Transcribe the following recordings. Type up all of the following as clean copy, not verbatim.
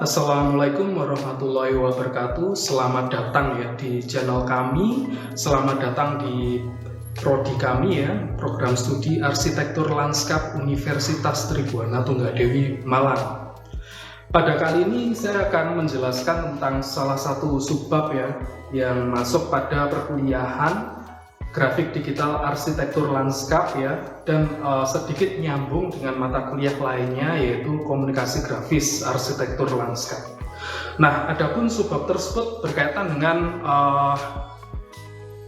Assalamualaikum warahmatullahi wabarakatuh. Selamat datang ya di channel kami. Selamat datang di prodi kami ya, program studi Arsitektur Lanskap Universitas Tribhuwana Tunggadewi Malang. Pada kali ini saya akan menjelaskan tentang salah satu subbab ya yang masuk pada perkuliahan grafik digital arsitektur lanskap ya, dan sedikit nyambung dengan mata kuliah lainnya yaitu komunikasi grafis arsitektur lanskap. Nah, adapun subbab tersebut berkaitan dengan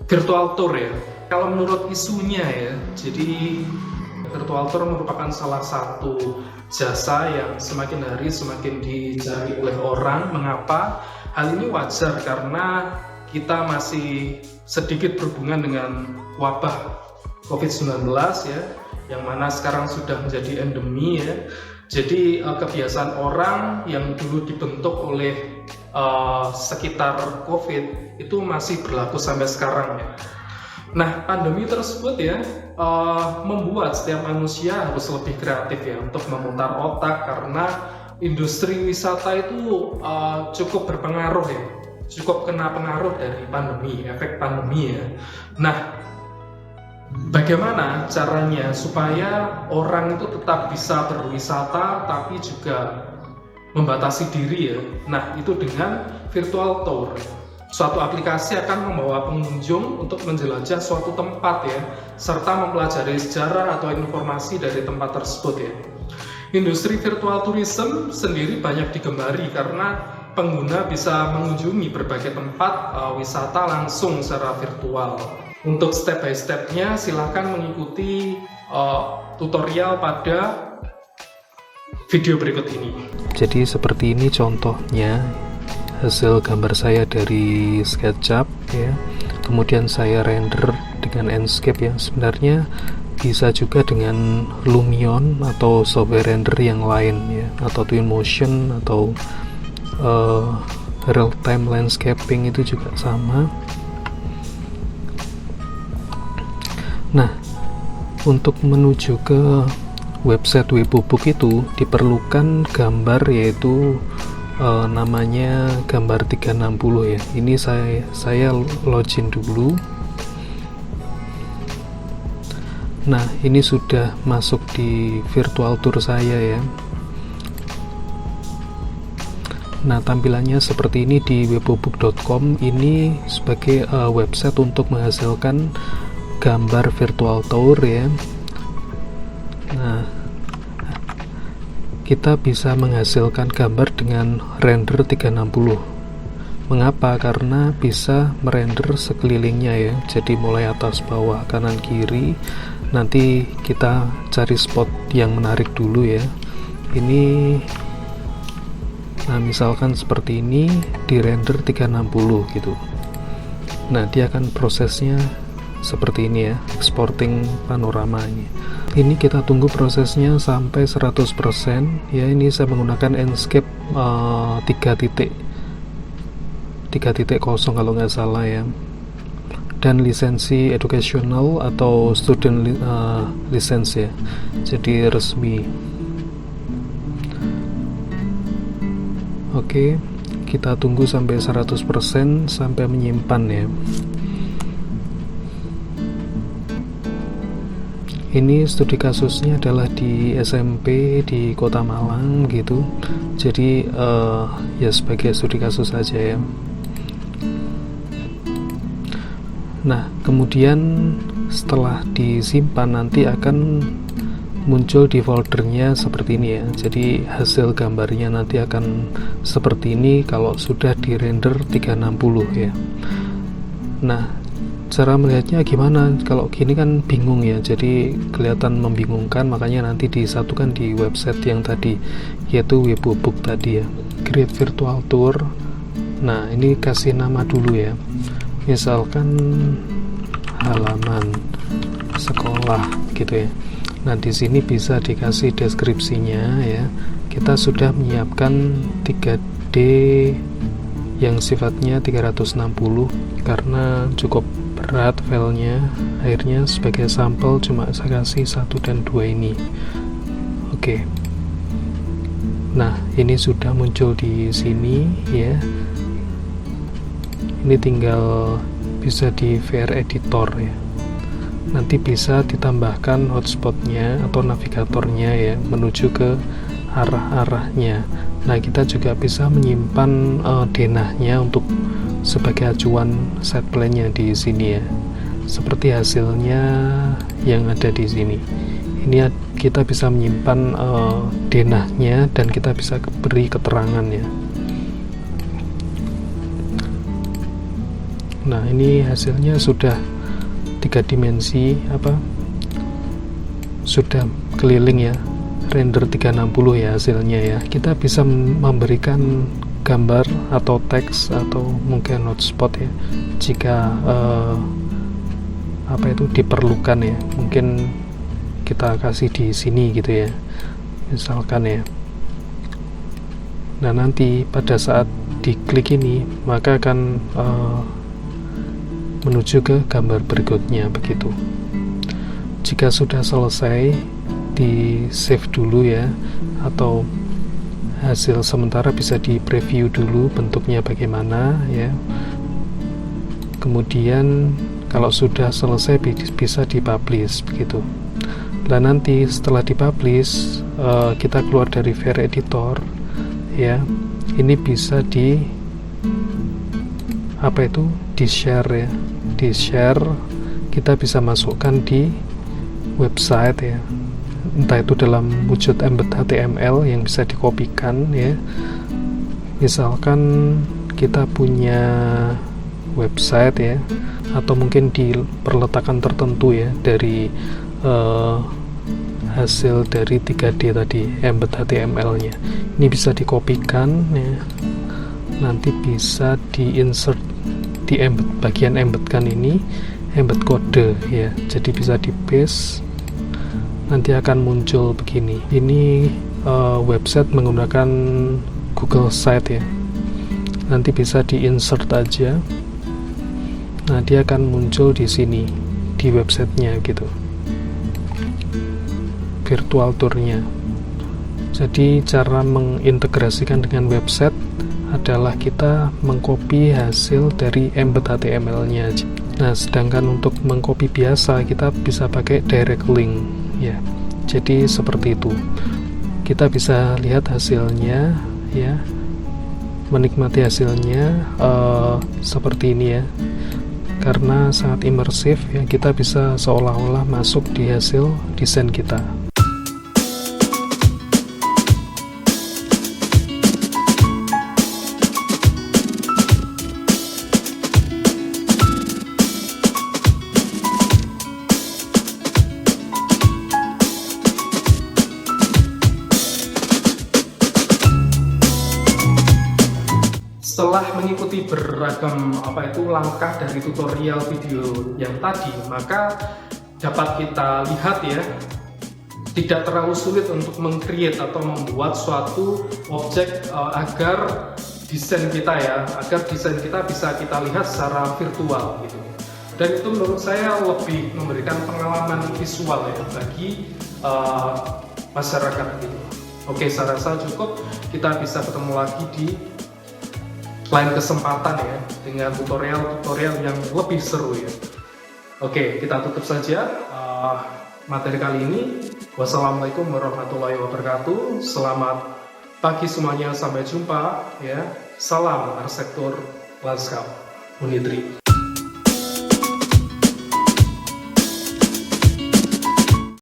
virtual tour ya. Kalau menurut isunya ya, jadi virtual tour merupakan salah satu jasa yang semakin hari semakin dicari oleh orang. Mengapa? Hal ini wajar karena kita masih sedikit berhubungan dengan wabah COVID-19 ya, yang mana sekarang sudah menjadi endemi ya. Jadi kebiasaan orang yang dulu dibentuk oleh sekitar COVID itu masih berlaku sampai sekarang ya. Nah, pandemi tersebut ya membuat setiap manusia harus lebih kreatif ya untuk memutar otak, karena industri wisata itu cukup berpengaruh ya, cukup kena pengaruh dari pandemi, efek pandemi ya. Nah, bagaimana caranya supaya orang itu tetap bisa berwisata tapi juga membatasi diri ya? Nah, itu dengan virtual tour. Suatu aplikasi akan membawa pengunjung untuk menjelajah suatu tempat ya, serta mempelajari sejarah atau informasi dari tempat tersebut ya. Industri virtual tourism sendiri banyak digemari karena pengguna bisa mengunjungi berbagai tempat wisata langsung secara virtual. Untuk step by step-nya silahkan mengikuti tutorial pada video berikut ini. Jadi seperti ini contohnya hasil gambar saya dari SketchUp ya. Kemudian saya render dengan Enscape ya. Sebenarnya bisa juga dengan Lumion atau software render yang lain ya, atau Twinmotion atau real time landscaping itu juga sama. Nah, untuk menuju ke website Webbook itu diperlukan gambar, yaitu namanya gambar 360 ya. Ini saya login dulu. Nah, ini sudah masuk di virtual tour saya ya. Nah, tampilannya seperti ini di webbook.com. Ini sebagai website untuk menghasilkan gambar virtual tour ya. Nah, kita bisa menghasilkan gambar dengan render 360. Mengapa? Karena bisa merender sekelilingnya ya. Jadi mulai atas, bawah, kanan, kiri. Nanti kita cari spot yang menarik dulu ya. Ini, nah misalkan seperti ini di render 360 gitu. Nah, dia akan prosesnya seperti ini ya, exporting panoramanya. Ini kita tunggu prosesnya sampai 100% ya. Ini saya menggunakan Enscape 3.0 kalau nggak salah ya, dan lisensi educational atau student license ya, jadi resmi. Oke, kita tunggu sampai 100% sampai menyimpan ya. Ini studi kasusnya adalah di SMP di Kota Malang gitu. Jadi ya sebagai studi kasus saja ya. Nah, kemudian setelah disimpan nanti akan muncul di foldernya seperti ini ya. Jadi hasil gambarnya nanti akan seperti ini kalau sudah di render 360 ya. Nah, cara melihatnya gimana? Kalau gini kan bingung ya, jadi kelihatan membingungkan, makanya nanti disatukan di website yang tadi, yaitu Webbook tadi ya. Create virtual tour. Nah, ini kasih nama dulu ya. Misalkan halaman sekolah gitu ya. Nah, di sini bisa dikasih deskripsinya ya. Kita sudah menyiapkan 3D yang sifatnya 360 karena cukup berat filenya. Akhirnya sebagai sampel cuma saya kasih 1 dan 2 ini. Oke. Nah, ini sudah muncul di sini ya. Ini tinggal bisa di VR editor ya. Nanti bisa ditambahkan hotspotnya atau navigatornya ya, menuju ke arah-arahnya. Nah, kita juga bisa menyimpan denahnya untuk sebagai acuan set plan-nya di sini ya. Seperti hasilnya yang ada di sini. Ini kita bisa menyimpan denahnya dan kita bisa beri keterangannya. Nah, ini hasilnya sudah 3 dimensi, sudah keliling ya, render 360 ya hasilnya ya. Kita bisa memberikan gambar atau teks atau mungkin hotspot ya, jika diperlukan ya. Mungkin kita kasih di sini gitu ya, misalkan ya. Nah, nanti pada saat diklik ini maka akan menuju ke gambar berikutnya begitu. Jika sudah selesai, di save dulu ya, atau hasil sementara bisa di preview dulu bentuknya bagaimana ya. Kemudian kalau sudah selesai bisa dipublish begitu. Dan nanti setelah dipublish, kita keluar dari VR editor ya, ini bisa di share ya, di share. Kita bisa masukkan di website ya, entah itu dalam wujud embed HTML yang bisa dikopikan ya. Misalkan kita punya website ya, atau mungkin di perletakan tertentu ya dari hasil dari 3D tadi, embed HTML-nya. Ini bisa dikopikan ya. Nanti bisa di-insert di bagian embedkan ini, embed kode ya. Jadi bisa di-paste. Nanti akan muncul begini. Ini website menggunakan Google Site ya. Nanti bisa di-insert aja. Nah, dia akan muncul di sini di websitenya gitu, virtual tournya. Jadi cara mengintegrasikan dengan website adalah kita mengcopy hasil dari embed HTML-nya. Nah, sedangkan untuk mengcopy biasa kita bisa pakai direct link ya. Jadi seperti itu. Kita bisa lihat hasilnya ya, menikmati hasilnya seperti ini ya. Karena sangat imersif ya, kita bisa seolah-olah masuk di hasil desain kita. Setelah mengikuti beragam langkah dari tutorial video yang tadi, maka dapat kita lihat ya, tidak terlalu sulit untuk meng-create atau membuat suatu objek agar desain kita bisa kita lihat secara virtual gitu. Dan itu menurut saya lebih memberikan pengalaman visual ya bagi masyarakat gitu. Oke, saya rasa cukup. Kita bisa ketemu lagi di lain kesempatan ya, dengan tutorial yang lebih seru ya. Oke, kita tutup saja materi kali ini. Wassalamualaikum warahmatullahi wabarakatuh. Selamat pagi semuanya, sampai jumpa ya. Salam arsitektur lanskap Unitri.